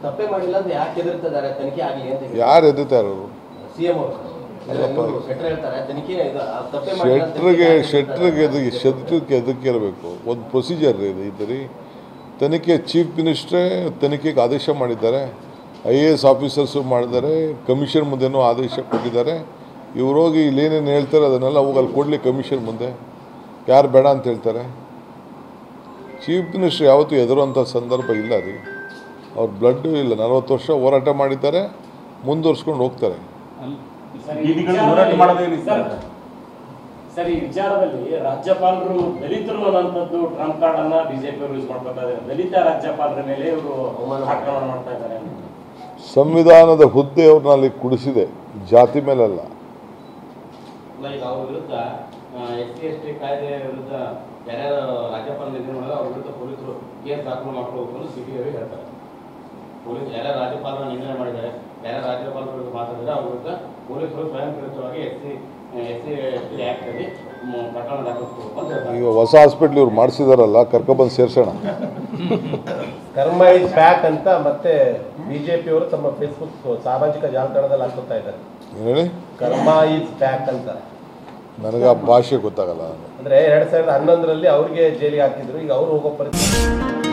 ತಪ್ಪೇ ಮಾಡಿಲ್ಲ ಅಂತ ಯಾಕೆ ಎದುರ್ತಿದ್ದಾರೆ ತನಿಖೆ ಆಗಲಿ ಅಂತ ಯಾರು ಎದುರ್ತಾರೆ ಅವರು ಸಿಎಂ ಅವರು ಶೆಟ್ಟರ್ ಹೇಳ್ತಾರೆ ತನಿಖೆ ತಪ್ಪೇ ಮಾಡಿಲ್ಲ ಶೆಟ್ರಿಗೆ ಎದಕ್ಕಿರಬೇಕು ಒಂದು ಪ್ರೊಸೀಜರ್ ಇದೆ ಈ ಥರ ತನಿಖೆ ಚೀಫ್ ಮಿನಿಸ್ಟ್ರೇ ತನಿಖೆಗೆ ಆದೇಶ ಮಾಡಿದ್ದಾರೆ IAS ಆಫೀಸರ್ಸು ಮಾಡಿದ್ದಾರೆ ಕಮಿಷನ್ ಮುಂದೆನೂ ಆದೇಶ ಕೊಟ್ಟಿದ್ದಾರೆ ಇವ್ರು ಹೋಗಿ ಇಲ್ಲೇನೇನು ಹೇಳ್ತಾರೆ ಅದನ್ನೆಲ್ಲ ಹೋಗಿ ಅಲ್ಲಿ ಕೊಡಲಿ ಕಮಿಷನ್ ಮುಂದೆ ಯಾರು ಬೇಡ ಅಂತ ಹೇಳ್ತಾರೆ ಚೀಫ್ ಮಿನಿಸ್ಟ್ರ್ ಯಾವತ್ತೂ ಎದುರುವಂಥ ಸಂದರ್ಭ ಇಲ್ಲ ರೀ ಅವ್ರ ಬ್ಲಡ್ಡು ಇಲ್ಲ 40 ವರ್ಷ ಹೋರಾಟ ಮಾಡಿದ್ದಾರೆ ಮುಂದುವರ್ಸ್ಕೊಂಡು ಹೋಗ್ತಾರೆ ಸರ್ ಈ ವಿಚಾರದಲ್ಲಿ ರಾಜ್ಯಪಾಲರು ದಲಿತರು ಅನ್ನೋಂಥದ್ದು ಟ್ರಂಪ್ ಕಾರ್ಡ್ ಅನ್ನ ಬಿಜೆಪಿ ಅವರು ಯೂಸ್ ಮಾಡ್ಕೊತಾ ಇದ್ದಾರೆ ದಲಿತ ರಾಜ್ಯಪಾಲರ ಮೇಲೆ ಇವರು ಆಕ್ರಮಣ ಮಾಡ್ತಾ ಇದ್ದಾರೆ ಸಂವಿಧಾನದ ಹುದ್ದೆ ಅವ್ರನ್ನ ಅಲ್ಲಿ ಕುಡಿಸಿದೆ ಜಾತಿ ಮೇಲಲ್ಲ ಈಗ ಅವ್ರ ವಿರುದ್ಧ SC ST ಕಾಯ್ದೆ ವಿರುದ್ಧ ಯಾರ್ಯಾರು ರಾಜ್ಯಪಾಲ ನಿಧಿ ಮಾಡಿದ್ರೆ ಅವ್ರ ವಿರುದ್ಧ ಪೊಲೀಸರು ಕೇಸ್ ದಾಖಲು ಮಾಡ್ಕೋಬೇಕು ಅಂತ CBI ಅವರು ಹೇಳ್ತಾರೆ ಪೊಲೀಸ್ ಯಾರ್ಯಾರು ರಾಜ್ಯಪಾಲರ ನಿಂದನೆ ಮಾಡಿದ್ದಾರೆ ಯಾರ್ಯಾರು ರಾಜ್ಯಪಾಲರ ವಿರುದ್ಧ ಮಾತಾಡಿದ್ರೆ ಅವ್ರ ವಿರುದ್ಧ ಪೊಲೀಸರು ಸ್ವಯಂ ಪ್ರೇರಿತವಾಗಿ SC ST ಆಕ್ಟ್ ಅಲ್ಲಿ ಪ್ರಕರಣ ದಾಖಲಿಸಬೇಕು ಅಂತ ಹೇಳ್ತಾರೆ. ಈಗ ಹೊಸ ಹಾಸ್ಪಿಟ್ಲ್ ಇವ್ರು ಮಾಡಿಸಿದಾರಲ್ಲ ಕರ್ಕೊಬಂದು ಸೇರ್ಸೋಣ ಕರ್ಮ ಇಸ್ ಬ್ಯಾಕ್ ಅಂತ ಮತ್ತೆ ಬಿಜೆಪಿ ಅವರು ತಮ್ಮ ಫೇಸ್ಬುಕ್ ಸಾಮಾಜಿಕ ಜಾಲತಾಣದಲ್ಲಿ ಹಾಕುತ್ತಾ ಇದ್ದಾರೆ. ಹೇಳಿ ಕರ್ಮ ಇಸ್ ಬ್ಯಾಕ್ ಅಂತ. ನನಗೆ ಆ ಭಾಷೆ ಗೊತ್ತಾಗಲ್ಲ. ಅಂದ್ರೆ 2011ರಲ್ಲಿ ಅವ್ರಿಗೆ ಜೈಲಿಗೆ ಹಾಕಿದ್ರು, ಈಗ ಅವ್ರು ಹೋಗೋ ಪರಿಸ್ಥಿತಿ.